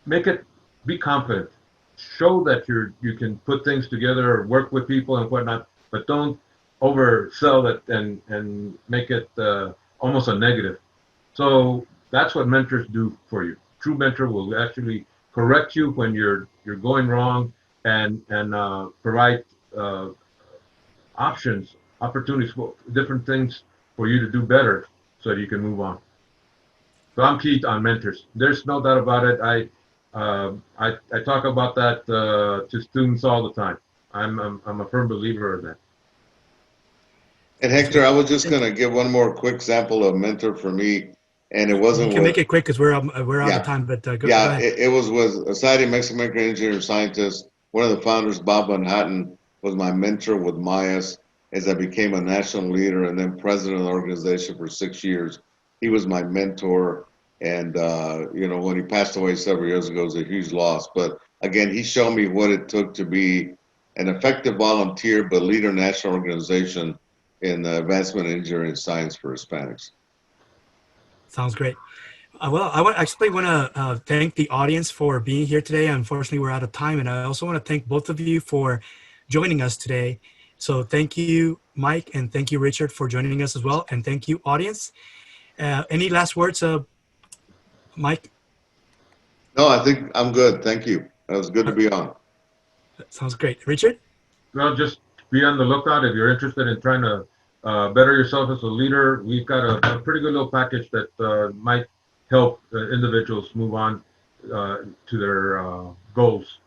make it, be confident, show that you can put things together or work with people and whatnot, but don't oversell it and make it almost a negative. So that's what mentors do for you. True mentor will actually correct you when you're going wrong and provide options, opportunities for different things for you to do better so that you can move on. So I'm key on mentors. There's no doubt about it. I talk about that to students all the time. I'm a firm believer of that. And Hector, I was just going to give one more quick example of mentor for me, and it wasn't. You can make it quick because we're out of time. But go ahead. It was Society of Mexican American Engineers and Scientists. One of the founders, Bob Manhattan, was my mentor with MIAS as I became a national leader and then president of the organization for 6 years. He was my mentor, and you know, when he passed away several years ago, it was a huge loss. But again, he showed me what it took to be an effective volunteer but leader national organization in the advancement in engineering and science for Hispanics. Sounds great. Well, I actually want to thank the audience for being here today. Unfortunately, we're out of time, and I also want to thank both of you for joining us today. So thank you, Mike, and thank you, Richard, for joining us as well, and thank you, audience. Any last words, Mike? No, I think I'm good. Thank you. That was good to be on. Sounds great. Richard? Well, just be on the lookout if you're interested in trying to better yourself as a leader. We've got a pretty good little package that might help individuals move on to their goals.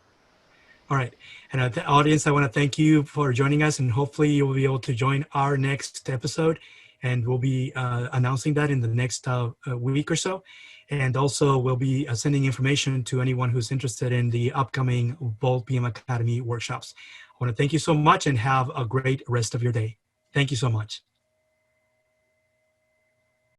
All right. And the audience, I want to thank you for joining us, and hopefully you will be able to join our next episode, and we'll be announcing that in the next week or so. And also we'll be sending information to anyone who's interested in the upcoming BoldPM Academy workshops. I want to thank you so much and have a great rest of your day. Thank you so much.